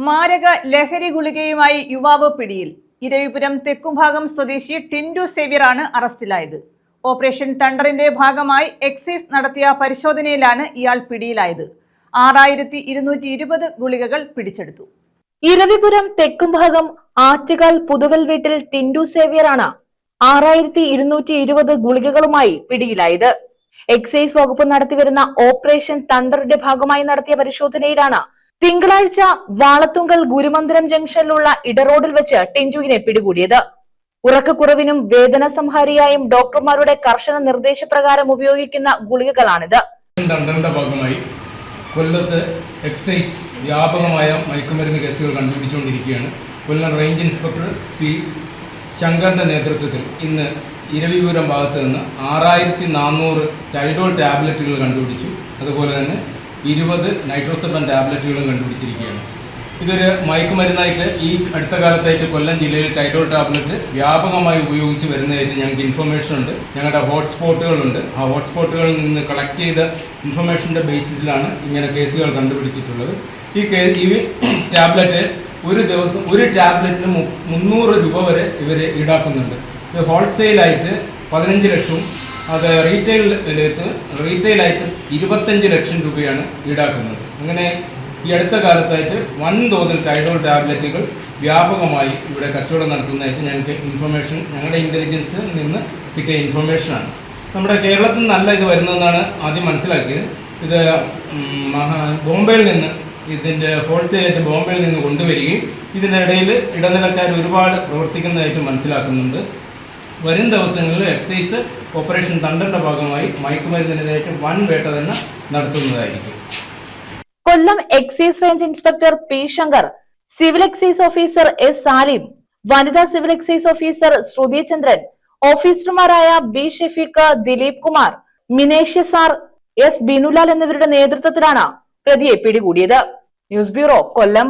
മാരക ലഹരി ഗുളികയുമായി യുവാവ് പിടിയിൽ. ഇരവിപുരം തെക്കുംഭാഗം സ്വദേശി ടിൻഡു സേവ്യറാണ് അറസ്റ്റിലായത്. ഓപ്പറേഷൻ തണ്ടറിന്റെ ഭാഗമായി എക്സൈസ് നടത്തിയ പരിശോധനയിലാണ് ഇയാൾ പിടിയിലായത്. 6220 ഗുളികകൾ പിടിച്ചെടുത്തു. ഇരവിപുരം തെക്കുംഭാഗം ആറ്റുകാൽ പുതുവൽ വീട്ടിൽ ടിൻഡു സേവ്യറാണ് 6220 ഗുളികകളുമായി പിടിയിലായത്. എക്സൈസ് വകുപ്പ് നടത്തിവരുന്ന ഓപ്പറേഷൻ തണ്ടറിന്റെ ഭാഗമായി നടത്തിയ പരിശോധനയിലാണ് തിങ്കളാഴ്ച വാളത്തുങ്കൽ ഗുരുമന്ദിരം ജംഗ്ഷനിലുള്ള ഇടറോഡിൽ വെച്ച് ടിൻഡുവിനെ പിടികൂടിയത്. ഉറക്കക്കുറവിനും വേദന സംഹാരിയായും ഡോക്ടർമാരുടെ കർശന നിർദ്ദേശപ്രകാരം ഉപയോഗിക്കുന്ന ഗുളികകളാണിത്. തണ്ടറിന്റെ ഭാഗമായി കൊല്ലത്ത് എക്സൈസ് വ്യാപകമായ മയക്കുമരുന്ന് കേസുകൾ കണ്ടുപിടിച്ചുകൊണ്ടിരിക്കുകയാണ്. കൊല്ലം റേഞ്ച് ഇൻസ്പെക്ടർ പി ശങ്കറിന്റെ നേതൃത്വത്തിൽ ഇന്ന് ഇരവിപുരം ഭാഗത്ത് നിന്ന് 6400 ടൈഡോൾ ടാബ്ലറ്റുകൾ കണ്ടുപിടിച്ചു. അതുപോലെ തന്നെ 20 നൈട്രോസെബൻ ടാബ്ലറ്റുകളും കണ്ടുപിടിച്ചിരിക്കുകയാണ്. ഇതൊരു മയക്കുമരുന്നായിട്ട് ഈ അടുത്ത കാലത്തായിട്ട് കൊല്ലം ജില്ലയിൽ ടൈഡോൾ ടാബ്ലറ്റ് വ്യാപകമായി ഉപയോഗിച്ച് വരുന്നതായിട്ട് ഞങ്ങൾക്ക് ഇൻഫർമേഷൻ ഉണ്ട്. ഞങ്ങളുടെ ഹോട്ട്സ്പോട്ടുകളുണ്ട്. ആ ഹോട്ട്സ്പോട്ടുകളിൽ നിന്ന് കളക്ട് ചെയ്ത ഇൻഫർമേഷൻ്റെ ബേസിസിലാണ് ഇങ്ങനെ കേസുകൾ കണ്ടുപിടിച്ചിട്ടുള്ളത്. ഈ ടാബ്ലറ്റ് ഒരു ദിവസം ഒരു ടാബ്ലറ്റിന് 300 രൂപ വരെ ഇവർ ഈടാക്കുന്നുണ്ട്. ഇത് ഹോൾസെയിലായിട്ട് 15 ലക്ഷവും അത് റീറ്റെയിലായിട്ട് 25 ലക്ഷം രൂപയാണ് ഈടാക്കുന്നത്. അങ്ങനെ ഈ അടുത്ത കാലത്തായിട്ട് വൻതോതിൽ ടൈഡോൾ ടാബ്ലറ്റുകൾ വ്യാപകമായി ഇവിടെ കച്ചവടം നടത്തുന്നതായിട്ട് ഞങ്ങൾക്ക് ഇൻഫർമേഷൻ, ഞങ്ങളുടെ ഇൻ്റലിജൻസിൽ നിന്ന് കിട്ടിയ ഇൻഫർമേഷനാണ്. നമ്മുടെ കേരളത്തിൽ നിന്നല്ല ഇത് വരുന്നതെന്നാണ് ആദ്യം മനസ്സിലാക്കിയത്. ഇത് ബോംബെയിൽ നിന്ന്, ഇതിൻ്റെ ഹോൾസെയിലായിട്ട് ബോംബെയിൽ നിന്ന് കൊണ്ടുവരികയും ഇതിനിടയിൽ ഇടനിലക്കാർ ഒരുപാട് പ്രവർത്തിക്കുന്നതായിട്ട് മനസ്സിലാക്കുന്നുണ്ട്. വരും ദിവസങ്ങളിൽ എക്സൈസ് ഓപ്പറേഷൻ തണ്ടറിന്റെ ഭാഗമായി മയക്കുമരുന്നിനെതിരായിട്ട് വൻ വേട്ട തന്നെ നടത്തുന്നതായിരിക്കും. Kollam excise range inspector P Shankar, civil excise officer S Salim, വനിതാ civil excise officer Shruti Chandran, ഓഫീസർമാരായ B Shefeeq, Dileep Kumar, Minesh sir, S Binulal എന്നിവരുടെ നേതൃത്വത്തിലാണ് പ്രതിയെ പിടികൂടിയത്. ന്യൂസ് ബ്യൂറോ, കൊല്ലം.